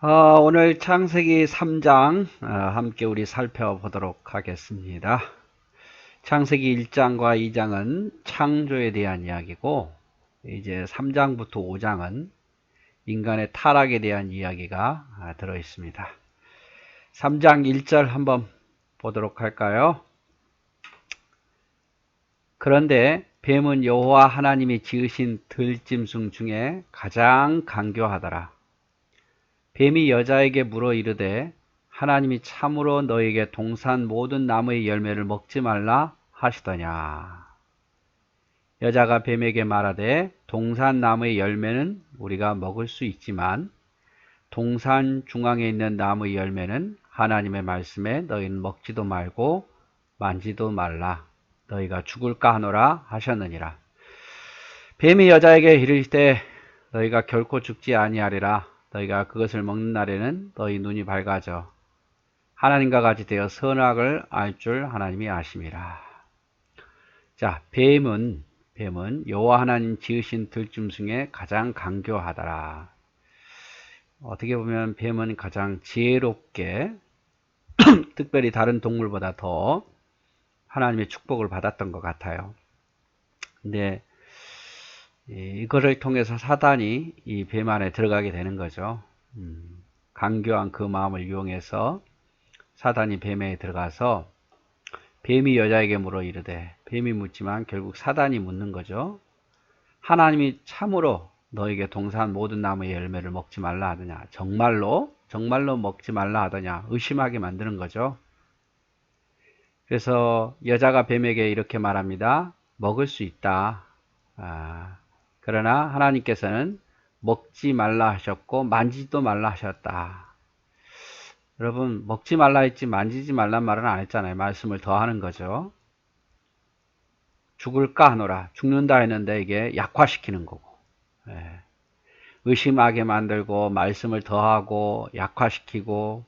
오늘 창세기 3장 함께 우리 살펴보도록 하겠습니다. 창세기 1장과 2장은 창조에 대한 이야기고, 이제 3장부터 5장은 인간의 타락에 대한 이야기가 들어 있습니다. 3장 1절 한번 보도록 할까요? 그런데 뱀은 여호와 하나님이 지으신 들짐승 중에 가장 간교하더라. 뱀이 여자에게 물어 이르되 하나님이 참으로 너에게 동산 모든 나무의 열매를 먹지 말라 하시더냐. 여자가 뱀에게 말하되 동산 나무의 열매는 우리가 먹을 수 있지만 동산 중앙에 있는 나무의 열매는 하나님의 말씀에 너희는 먹지도 말고 만지도 말라. 너희가 죽을까 하노라 하셨느니라. 뱀이 여자에게 이르되 너희가 결코 죽지 아니하리라. 너희가 그것을 먹는 날에는 너희 눈이 밝아져 하나님과 같이 되어 선악을 알 줄 하나님이 아심이라. 자, 뱀은 여호와 하나님 지으신 들짐승에 가장 간교하더라. 어떻게 보면 뱀은 가장 지혜롭게 특별히 다른 동물보다 더 하나님의 축복을 받았던 것 같아요. 근데 이거를 통해서 사단이 이 뱀 안에 들어가게 되는 거죠. 간교한 그 마음을 이용해서 사단이 뱀에 들어가서 뱀이 여자에게 물어 이르되, 뱀이 묻지만 결국 사단이 묻는 거죠. 하나님이 참으로 너에게 동산 모든 나무의 열매를 먹지 말라 하더냐. 정말로 먹지 말라 하더냐. 의심하게 만드는 거죠. 그래서 여자가 뱀에게 이렇게 말합니다. 먹을 수 있다. 그러나 하나님께서는 먹지 말라 하셨고 만지지도 말라 하셨다. 여러분, 먹지 말라 했지 만지지 말란 말은 안 했잖아요. 말씀을 더 하는 거죠. 죽을까 하노라. 죽는다 했는데 이게 약화시키는 거고, 의심하게 만들고 말씀을 더하고 약화시키고,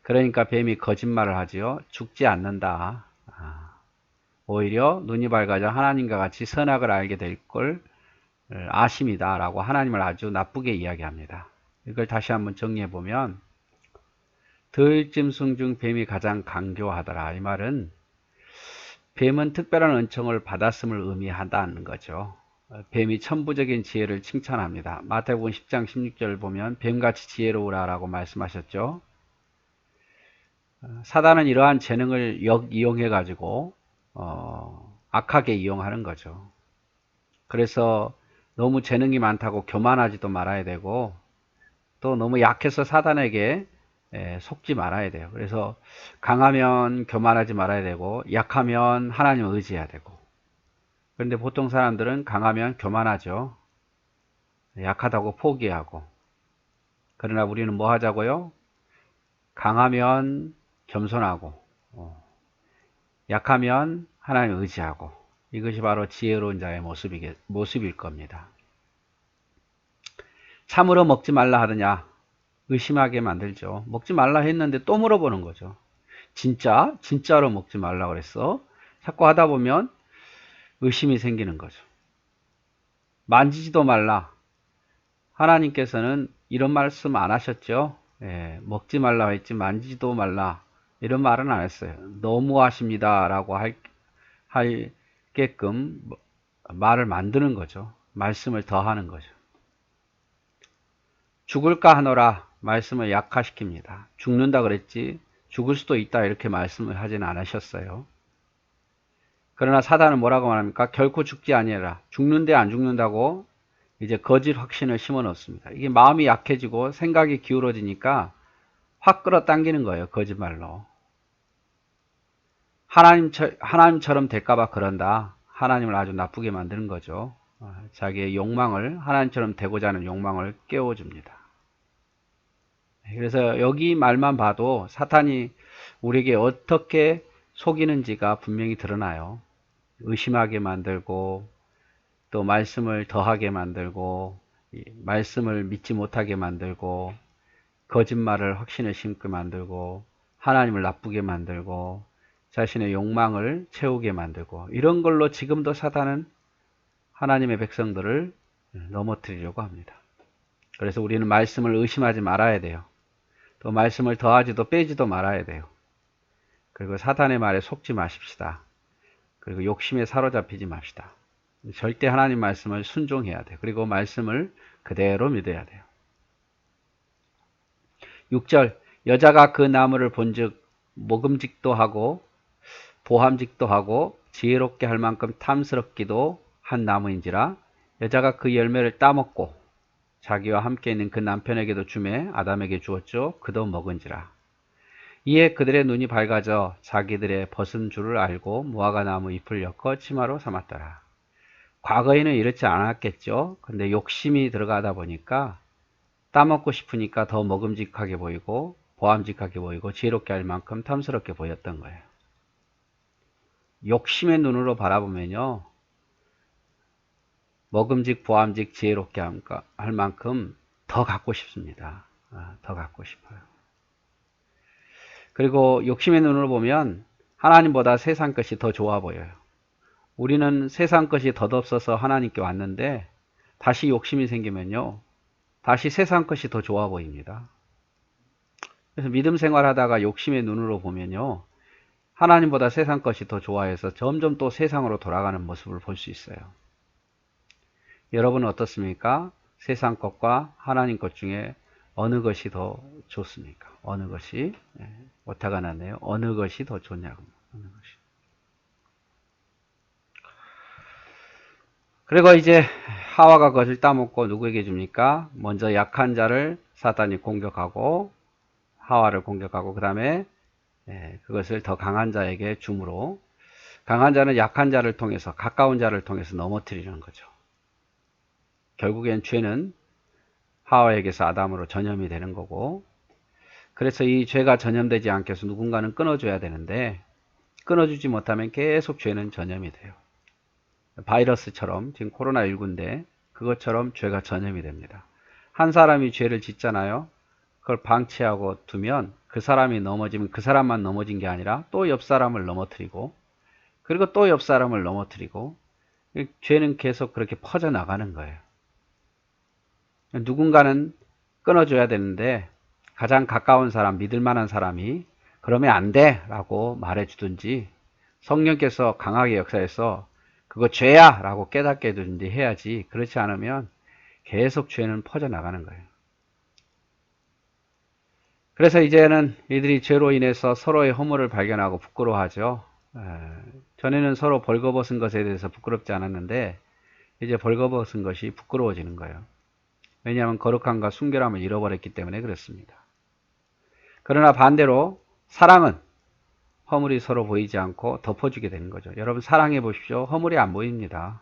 그러니까 뱀이 거짓말을 하지요. 죽지 않는다. 오히려 눈이 밝아져 하나님과 같이 선악을 알게 될 걸 아심이다 라고 하나님을 아주 나쁘게 이야기합니다. 이걸 다시 한번 정리해 보면, 들짐승 중 뱀이 가장 간교하더라. 이 말은 뱀은 특별한 은총을 받았음을 의미한다는 거죠. 뱀이 천부적인 지혜를 칭찬합니다. 마태복음 10장 16절 보면 뱀같이 지혜로우라 라고 말씀하셨죠. 사단은 이러한 재능을 역이용해 가지고 악하게 이용하는 거죠. 그래서 너무 재능이 많다고 교만하지도 말아야 되고, 또 너무 약해서 사단에게 속지 말아야 돼요. 그래서 강하면 교만하지 말아야 되고, 약하면 하나님을 의지해야 되고. 그런데 보통 사람들은 강하면 교만하죠. 약하다고 포기하고. 그러나 우리는 뭐 하자고요? 강하면 겸손하고, 약하면 하나님을 의지하고. 이것이 바로 지혜로운 자의 모습일 겁니다. 참으로 먹지 말라 하더냐? 의심하게 만들죠. 먹지 말라 했는데 또 물어보는 거죠. 진짜로 먹지 말라 그랬어? 자꾸 하다 보면 의심이 생기는 거죠. 만지지도 말라. 하나님께서는 이런 말씀 안 하셨죠. 먹지 말라 했지 만지지도 말라 이런 말은 안 했어요. 너무하십니다 라고 할게끔 말을 만드는 거죠. 말씀을 더하는 거죠. 죽을까 하노라. 말씀을 약화시킵니다. 죽는다 그랬지 죽을 수도 있다 이렇게 말씀을 하지는 않으셨어요. 그러나 사단은 뭐라고 말합니까? 결코 죽지 아니하라. 죽는데 안 죽는다고 이제 거짓 확신을 심어 놓습니다. 이게 마음이 약해지고 생각이 기울어지니까 확 끌어당기는 거예요. 거짓말로. 하나님처럼 될까봐 그런다. 하나님을 아주 나쁘게 만드는 거죠. 자기의 욕망을, 하나님처럼 되고자 하는 욕망을 깨워줍니다. 그래서 여기 말만 봐도 사탄이 우리에게 어떻게 속이는지가 분명히 드러나요. 의심하게 만들고, 또 말씀을 더하게 만들고, 말씀을 믿지 못하게 만들고, 거짓말을 확신을 심게 만들고, 하나님을 나쁘게 만들고, 자신의 욕망을 채우게 만들고, 이런 걸로 지금도 사탄은 하나님의 백성들을 넘어뜨리려고 합니다. 그래서 우리는 말씀을 의심하지 말아야 돼요. 또 말씀을 더하지도 빼지도 말아야 돼요. 그리고 사탄의 말에 속지 마십시다. 그리고 욕심에 사로잡히지 맙시다. 절대 하나님 말씀을 순종해야 돼요. 그리고 말씀을 그대로 믿어야 돼요. 6절 여자가 그 나무를 본즉 먹음직도 하고 보함직도 하고 지혜롭게 할 만큼 탐스럽기도 한 나무인지라 여자가 그 열매를 따먹고 자기와 함께 있는 그 남편에게도 주매 아담에게 주었죠. 그도 먹은지라. 이에 그들의 눈이 밝아져 자기들의 벗은 줄을 알고 무화과 나무 잎을 엮어 치마로 삼았더라. 과거에는 이렇지 않았겠죠. 근데 욕심이 들어가다 보니까 따먹고 싶으니까 더 먹음직하게 보이고 보암직하게 보이고 지혜롭게 할 만큼 탐스럽게 보였던 거예요. 욕심의 눈으로 바라보면요. 먹음직, 보암직, 지혜롭게 할 만큼 더 갖고 싶습니다. 더 갖고 싶어요. 그리고 욕심의 눈으로 보면 하나님보다 세상 것이 더 좋아 보여요. 우리는 세상 것이 덧없어서 하나님께 왔는데 다시 욕심이 생기면요. 다시 세상 것이 더 좋아 보입니다. 그래서 믿음 생활하다가 욕심의 눈으로 보면요. 하나님보다 세상 것이 더 좋아해서 점점 또 세상으로 돌아가는 모습을 볼 수 있어요. 여러분은 어떻습니까? 세상 것과 하나님 것 중에 어느 것이 더 좋습니까? 어느 것이? 오타가 났네요. 어느 것이 더 좋냐고. 어느 것이. 그리고 이제 하와가 그것을 따먹고 누구에게 줍니까? 먼저 약한 자를 사탄이 공격하고 하와를 공격하고 그 다음에 그것을 더 강한 자에게 줌으로 강한 자는 약한 자를 통해서 가까운 자를 통해서 넘어뜨리는 거죠. 결국엔 죄는 하와에게서 아담으로 전염이 되는 거고 그래서 이 죄가 전염되지 않게 해서 누군가는 끊어줘야 되는데 끊어주지 못하면 계속 죄는 전염이 돼요. 바이러스처럼 지금 코로나19인데 그것처럼 죄가 전염이 됩니다. 한 사람이 죄를 짓잖아요. 그걸 방치하고 두면 그 사람이 넘어지면 그 사람만 넘어진 게 아니라 또 옆 사람을 넘어뜨리고 그리고 또 옆 사람을 넘어뜨리고 죄는 계속 그렇게 퍼져나가는 거예요. 누군가는 끊어줘야 되는데 가장 가까운 사람, 믿을 만한 사람이 그러면 안 돼 라고 말해주든지 성령께서 강하게 역사해서 그거 죄야 라고 깨닫게 해주든지 해야지 그렇지 않으면 계속 죄는 퍼져나가는 거예요. 그래서 이제는 이들이 죄로 인해서 서로의 허물을 발견하고 부끄러워하죠. 전에는 서로 벌거벗은 것에 대해서 부끄럽지 않았는데 이제 벌거벗은 것이 부끄러워지는 거예요. 왜냐하면 거룩함과 순결함을 잃어버렸기 때문에 그렇습니다. 그러나 반대로 사랑은 허물이 서로 보이지 않고 덮어주게 되는 거죠. 여러분 사랑해 보십시오. 허물이 안 보입니다.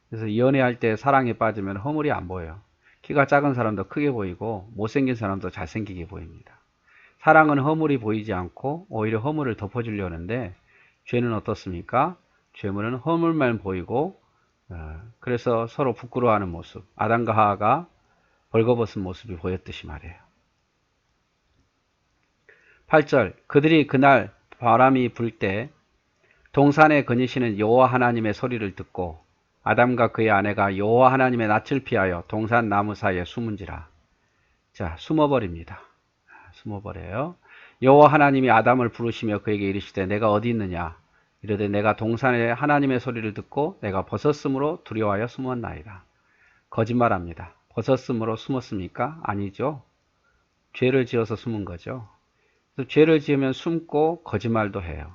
그래서 연애할 때 사랑에 빠지면 허물이 안 보여요. 키가 작은 사람도 크게 보이고 못생긴 사람도 잘생기게 보입니다. 사랑은 허물이 보이지 않고 오히려 허물을 덮어주려는데 죄는 어떻습니까? 죄물은 허물만 보이고 그래서 서로 부끄러워하는 모습, 아담과 하와가 벌거벗은 모습이 보였듯이 말이에요. 8절 그들이 그날 바람이 불 때 동산에 거니시는 여호와 하나님의 소리를 듣고 아담과 그의 아내가 여호와 하나님의 낯을 피하여 동산 나무 사이에 숨은지라. 자, 숨어버립니다. 숨어버려요. 여호와 하나님이 아담을 부르시며 그에게 이르시되 내가 어디 있느냐? 이르되 내가 동산에 하나님의 소리를 듣고 내가 벗었으므로 두려워하여 숨었나이다. 거짓말합니다. 벗었으므로 숨었습니까? 아니죠. 죄를 지어서 숨은 거죠. 죄를 지으면 숨고 거짓말도 해요.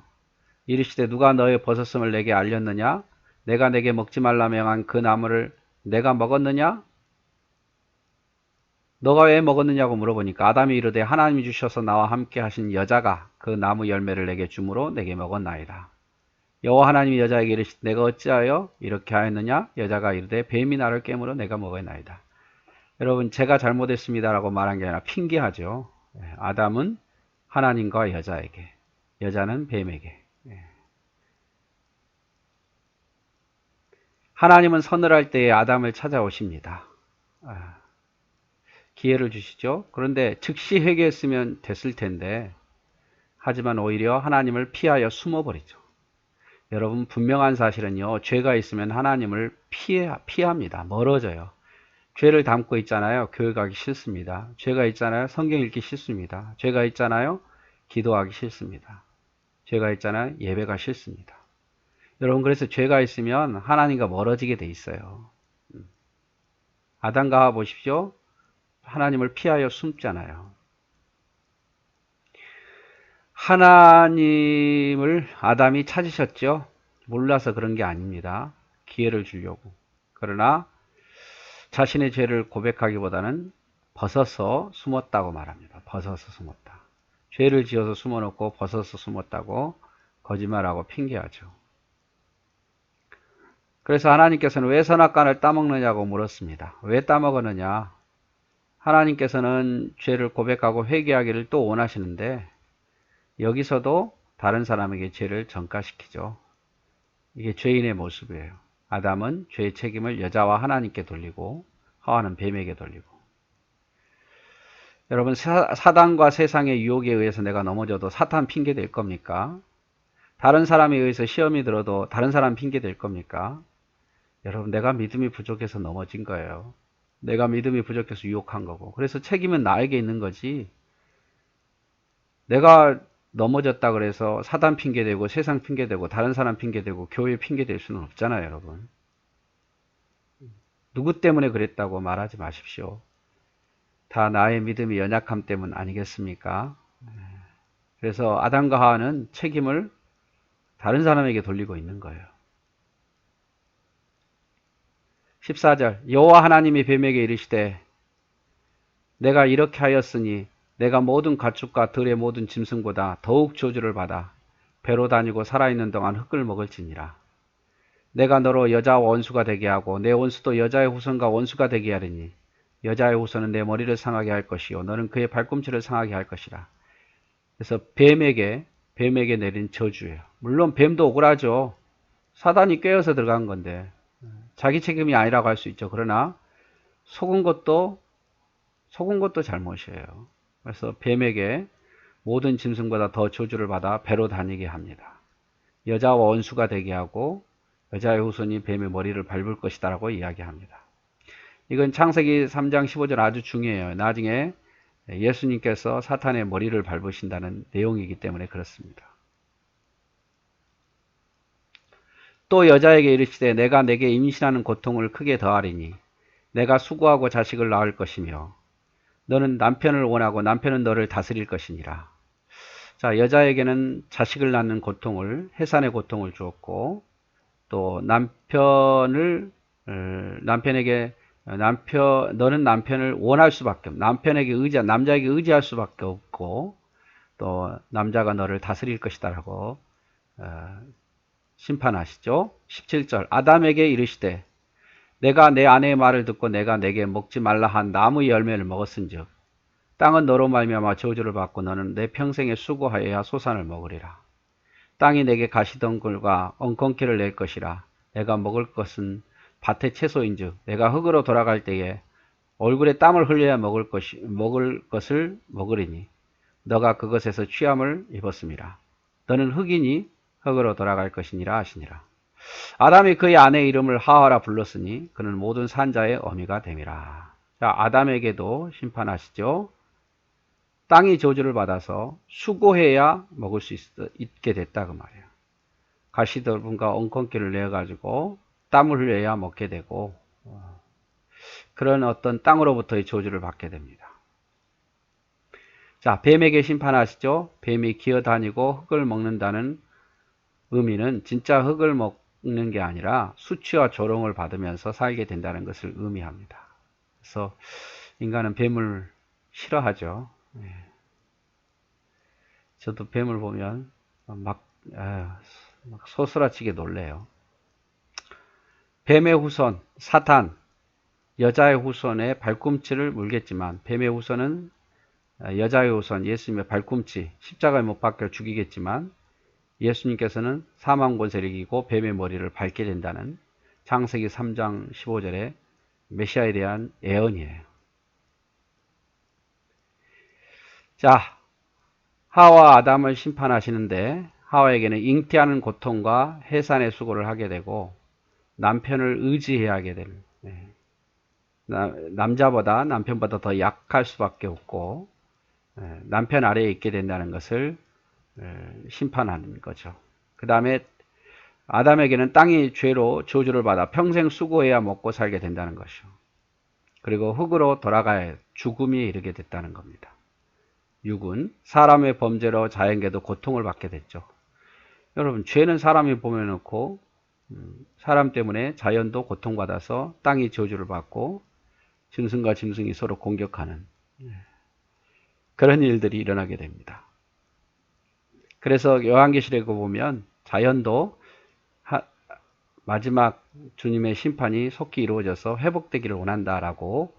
이르시되 누가 너의 벗었음을 내게 알렸느냐? 내가 내게 먹지 말라 명한 그 나무를 내가 먹었느냐? 너가 왜 먹었느냐고 물어보니까 아담이 이르되 하나님이 주셔서 나와 함께 하신 여자가 그 나무 열매를 내게 주므로 내게 먹었나이다. 여호와 하나님이 여자에게 이르시되 내가 어찌하여 이렇게 하였느냐? 여자가 이르되 뱀이 나를 깨물어 내가 먹었나이다. 여러분 제가 잘못했습니다라고 말한 게 아니라 핑계하죠. 아담은 하나님과 여자에게, 여자는 뱀에게. 하나님은 서늘할 때에 아담을 찾아오십니다. 기회를 주시죠. 그런데 즉시 회개했으면 됐을 텐데 하지만 오히려 하나님을 피하여 숨어버리죠. 여러분 분명한 사실은요. 죄가 있으면 하나님을 피합니다. 멀어져요. 죄를 담고 있잖아요. 교회 가기 싫습니다. 죄가 있잖아요. 성경 읽기 싫습니다. 죄가 있잖아요. 기도하기 싫습니다. 죄가 있잖아요. 예배가 싫습니다. 여러분, 그래서 죄가 있으면 하나님과 멀어지게 돼 있어요. 아담과 하와 보십시오. 하나님을 피하여 숨잖아요. 하나님을 아담이 찾으셨죠. 몰라서 그런 게 아닙니다. 기회를 주려고. 그러나 자신의 죄를 고백하기보다는 벗어서 숨었다고 말합니다. 벗어서 숨었다. 죄를 지어서 숨어놓고 벗어서 숨었다고 거짓말하고 핑계하죠. 그래서 하나님께서는 왜 선악과를 따먹느냐고 물었습니다. 왜 따먹었느냐? 하나님께서는 죄를 고백하고 회개하기를 또 원하시는데 여기서도 다른 사람에게 죄를 전가시키죠. 이게 죄인의 모습이에요. 아담은 죄의 책임을 여자와 하나님께 돌리고 하와는 뱀에게 돌리고. 여러분, 사단과 세상의 유혹에 의해서 내가 넘어져도 사탄 핑계 될 겁니까? 다른 사람에 의해서 시험이 들어도 다른 사람 핑계 될 겁니까? 여러분, 내가 믿음이 부족해서 넘어진 거예요. 내가 믿음이 부족해서 유혹한 거고. 그래서 책임은 나에게 있는 거지. 내가 넘어졌다 그래서 사단 핑계대고 세상 핑계대고 다른 사람 핑계대고 교회 핑계댈 수는 없잖아요, 여러분. 누구 때문에 그랬다고 말하지 마십시오. 다 나의 믿음이 연약함 때문 아니겠습니까? 그래서 아담과 하와는 책임을 다른 사람에게 돌리고 있는 거예요. 14절 여호와 하나님이 뱀에게 이르시되 내가 이렇게 하였으니 내가 모든 가축과 들의 모든 짐승보다 더욱 저주를 받아 배로 다니고 살아있는 동안 흙을 먹을지니라. 내가 너로 여자와 원수가 되게 하고 내 원수도 여자의 후손과 원수가 되게 하리니 여자의 후손은 내 머리를 상하게 할 것이요 너는 그의 발꿈치를 상하게 할 것이라. 그래서 뱀에게 내린 저주예요. 물론 뱀도 억울하죠. 사단이 꿰어서 들어간 건데 자기 책임이 아니라고 할 수 있죠. 그러나 속은 것도 잘못이에요. 그래서 뱀에게 모든 짐승보다 더 저주를 받아 배로 다니게 합니다. 여자와 원수가 되게 하고 여자의 후손이 뱀의 머리를 밟을 것이다 라고 이야기합니다. 이건 창세기 3장 15절 아주 중요해요. 나중에 예수님께서 사탄의 머리를 밟으신다는 내용이기 때문에 그렇습니다. 또 여자에게 이르시되 내가 내게 임신하는 고통을 크게 더하리니 내가 수고하고 자식을 낳을 것이며 너는 남편을 원하고 남편은 너를 다스릴 것이니라. 자, 여자에게는 자식을 낳는 고통을, 해산의 고통을 주었고 또 남편에게 너는 남편을 원할 수밖에 없고 남자에게 의지할 수밖에 없고 또 남자가 너를 다스릴 것이다라고 심판하시죠. 17절 아담에게 이르시되 내가 내 아내의 말을 듣고 내가 내게 먹지 말라 한 나무의 열매를 먹었은즉 땅은 너로 말미암아 저주를 받고 너는 내 평생에 수고하여야 소산을 먹으리라. 땅이 내게 가시덩굴과 엉겅퀴를 낼 것이라. 내가 먹을 것은 밭의 채소인즉 내가 흙으로 돌아갈 때에 얼굴에 땀을 흘려야 먹을 것을 먹으리니 너가 그것에서 취함을 입었음이라. 너는 흙이니 흙으로 돌아갈 것이니라 하시니라. 아담이 그의 아내의 이름을 하와라 불렀으니 그는 모든 산자의 어미가 됨이라. 자, 아담에게도 심판하시죠. 땅이 저주를 받아서 수고해야 먹을 수 있게 됐다 그 말이에요. 가시덤불과 엉겅퀴를 내어가지고 땀을 흘려야 먹게 되고 그런 어떤 땅으로부터의 저주를 받게 됩니다. 자, 뱀에게 심판하시죠. 뱀이 기어다니고 흙을 먹는다는 의미는 진짜 흙을 먹는 게 아니라 수치와 조롱을 받으면서 살게 된다는 것을 의미합니다. 그래서 인간은 뱀을 싫어하죠. 저도 뱀을 보면 막 소스라치게 놀래요. 뱀의 후손 사탄, 여자의 후손의 발꿈치를 물겠지만 뱀의 후손은 여자의 후손 예수님의 발꿈치 십자가에 못 박혀 죽이겠지만 예수님께서는 사망 권세를 이기고 뱀의 머리를 밟게 된다는 창세기 3장 15절의 메시아에 대한 예언이에요. 자, 하와 아담을 심판하시는데 하와에게는 잉태하는 고통과 해산의 수고를 하게 되고 남편을 의지해야 하게 됩니다. 남자보다 남편보다 더 약할 수밖에 없고 남편 아래에 있게 된다는 것을 심판하는 거죠. 그 다음에 아담에게는 땅이 죄로 저주를 받아 평생 수고해야 먹고 살게 된다는 것이요. 그리고 흙으로 돌아가야 죽음에 이르게 됐다는 겁니다. 6은 사람의 범죄로 자연계도 고통을 받게 됐죠. 여러분, 죄는 사람이 범해놓고 사람 때문에 자연도 고통받아서 땅이 저주를 받고 짐승과 짐승이 서로 공격하는 그런 일들이 일어나게 됩니다. 그래서 요한계시록에 보면 자연도 마지막 주님의 심판이 속히 이루어져서 회복되기를 원한다라고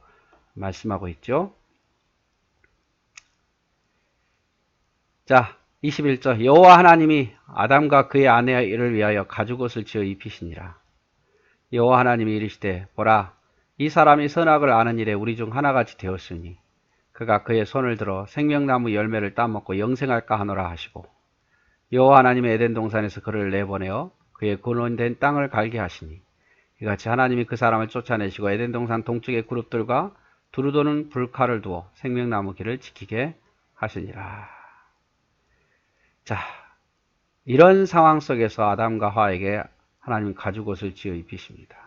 말씀하고 있죠. 자, 21절 여호와 하나님이 아담과 그의 아내를 위하여 가죽옷을 지어 입히시니라. 여호와 하나님이 이르시되 보라 이 사람이 선악을 아는 일에 우리 중 하나같이 되었으니 그가 그의 손을 들어 생명나무 열매를 따먹고 영생할까 하노라 하시고 여호와 하나님의 에덴 동산에서 그를 내보내어 그의 근원된 땅을 갈게 하시니 이같이 하나님이 그 사람을 쫓아내시고 에덴 동산 동쪽의 그룹들과 두루 도는 불칼을 두어 생명나무 길을 지키게 하시니라. 자, 이런 상황 속에서 아담과 하와에게 하나님 가죽옷을 지어 입히십니다.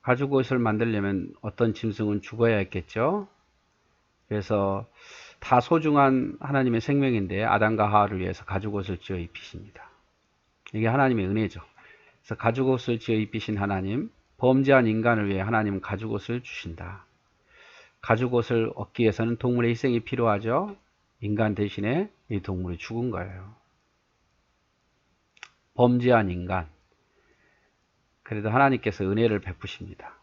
가죽옷을 만들려면 어떤 짐승은 죽어야 했겠죠. 그래서 다 소중한 하나님의 생명인데 아담과 하와를 위해서 가죽옷을 지어 입히십니다. 이게 하나님의 은혜죠. 그래서 가죽옷을 지어 입히신 하나님, 범죄한 인간을 위해 하나님은 가죽옷을 주신다. 가죽옷을 얻기 위해서는 동물의 희생이 필요하죠. 인간 대신에 이 동물이 죽은 거예요. 범죄한 인간. 그래도 하나님께서 은혜를 베푸십니다.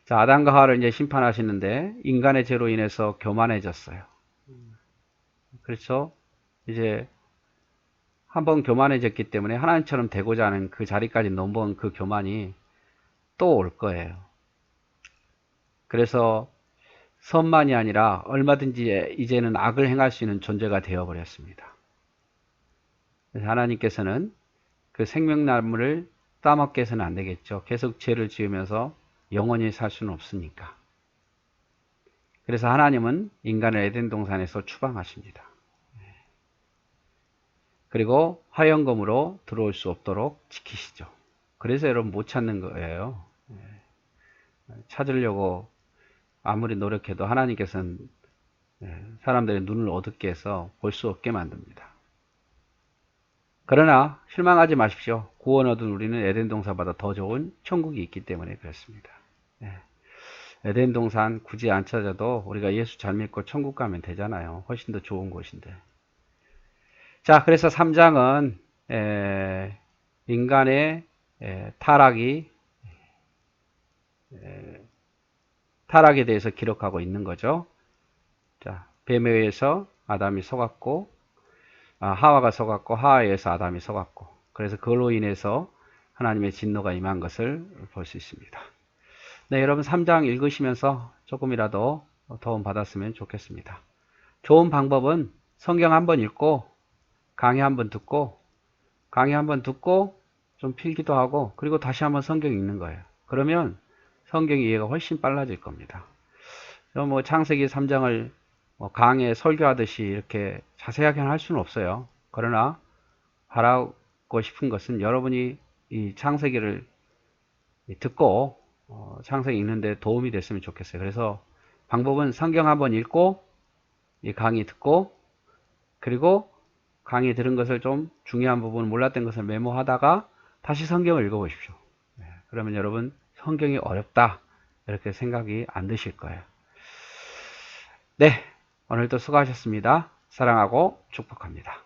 자, 아담과 하와를 이제 심판하시는데 인간의 죄로 인해서 교만해졌어요. 그렇죠? 이제 한번 교만해졌기 때문에 하나님처럼 되고자 하는 그 자리까지 넘어온 그 교만이 또 올 거예요. 그래서 선만이 아니라 얼마든지 이제는 악을 행할 수 있는 존재가 되어버렸습니다. 그래서 하나님께서는 그 생명나무를 따먹게 해서는 안 되겠죠. 계속 죄를 지으면서 영원히 살 수는 없으니까. 그래서 하나님은 인간을 에덴 동산에서 추방하십니다. 그리고 화영검으로 들어올 수 없도록 지키시죠. 그래서 여러분 못 찾는 거예요. 찾으려고 아무리 노력해도 하나님께서는 사람들의 눈을 어둡게 해서 볼 수 없게 만듭니다. 그러나 실망하지 마십시오. 구원 얻은 우리는 에덴 동산보다 더 좋은 천국이 있기 때문에 그렇습니다. 에덴 동산 굳이 안 찾아도 우리가 예수 잘 믿고 천국 가면 되잖아요. 훨씬 더 좋은 곳인데. 자, 그래서 3장은 인간의 타락에 대해서 기록하고 있는 거죠. 자, 뱀에 의해서 아담이 속았고, 하와가 속았고, 하와에 의해서 아담이 속았고, 그래서 그걸로 인해서 하나님의 진노가 임한 것을 볼 수 있습니다. 네, 여러분 3장 읽으시면서 조금이라도 도움 받았으면 좋겠습니다. 좋은 방법은 성경 한번 읽고, 강의 한번 듣고 좀 필기도 하고 그리고 다시 한번 성경 읽는 거예요. 그러면 성경 이해가 훨씬 빨라질 겁니다. 뭐 창세기 3장을 강의 설교하듯이 이렇게 자세하게 할 수는 없어요. 그러나 바라고 싶은 것은 여러분이 이 창세기를 듣고 창세기 읽는데 도움이 됐으면 좋겠어요. 그래서 방법은 성경 한번 읽고 이 강의 듣고 그리고 강의 들은 것을 좀 중요한 부분 몰랐던 것을 메모하다가 다시 성경을 읽어보십시오. 그러면 여러분 성경이 어렵다 이렇게 생각이 안 드실 거예요. 네, 오늘도 수고하셨습니다. 사랑하고 축복합니다.